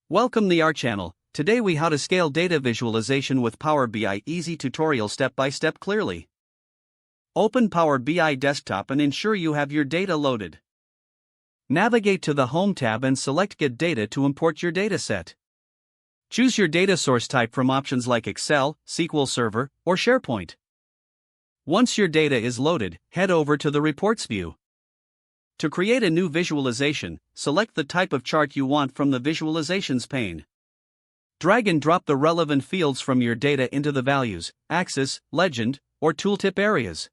Welcome to our channel. Today we how to scale data visualization with Power BI easy tutorial step by step clearly. Open Power BI desktop and ensure you have your data loaded. Navigate to the Home tab and select Get Data to import your dataset. Choose your data source type from options like Excel, SQL Server, or SharePoint. Once your data is loaded, head over to the Reports view. To create a new visualization, select the type of chart you want from the Visualizations pane. Drag and drop the relevant fields from your data into the Values, Axis, Legend, or Tooltip areas.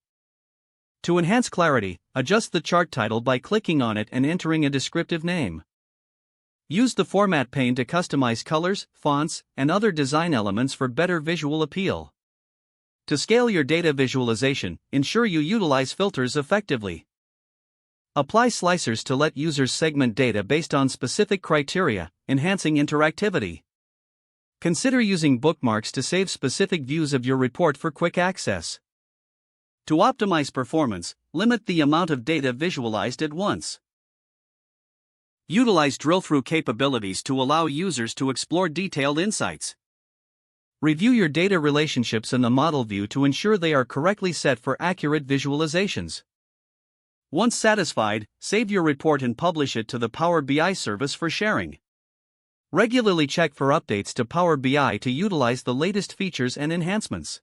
To enhance clarity, adjust the chart title by clicking on it and entering a descriptive name. Use the Format pane to customize colors, fonts, and other design elements for better visual appeal. To scale your data visualization, ensure you utilize filters effectively. Apply slicers to let users segment data based on specific criteria, enhancing interactivity. Consider using bookmarks to save specific views of your report for quick access. To optimize performance, limit the amount of data visualized at once. Utilize drill-through capabilities to allow users to explore detailed insights. Review your data relationships in the model view to ensure they are correctly set for accurate visualizations. Once satisfied, save your report and publish it to the Power BI service for sharing. Regularly check for updates to Power BI to utilize the latest features and enhancements.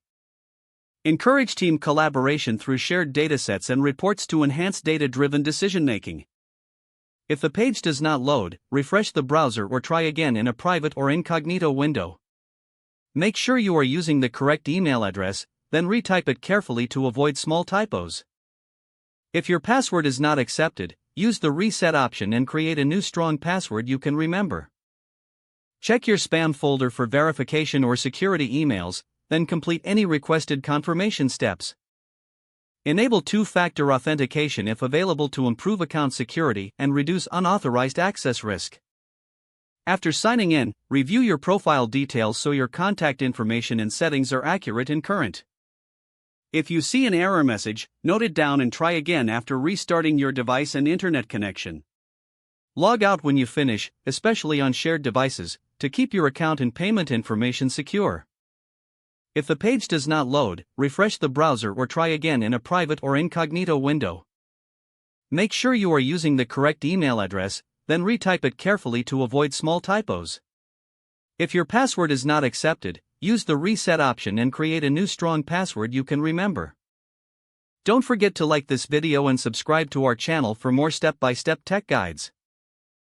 Encourage team collaboration through shared datasets and reports to enhance data-driven decision-making. If the page does not load, refresh the browser or try again in a private or incognito window. Make sure you are using the correct email address, then retype it carefully to avoid small typos. If your password is not accepted, use the reset option and create a new strong password you can remember. Check your spam folder for verification or security emails, then complete any requested confirmation steps. Enable two-factor authentication if available to improve account security and reduce unauthorized access risk. After signing in, review your profile details so your contact information and settings are accurate and current. If you see an error message, note it down and try again after restarting your device and internet connection. Log out when you finish, especially on shared devices, to keep your account and payment information secure. If the page does not load, refresh the browser or try again in a private or incognito window. Make sure you are using the correct email address, then retype it carefully to avoid small typos. If your password is not accepted, use the reset option and create a new strong password you can remember. Don't forget to like this video and subscribe to our channel for more step-by-step tech guides.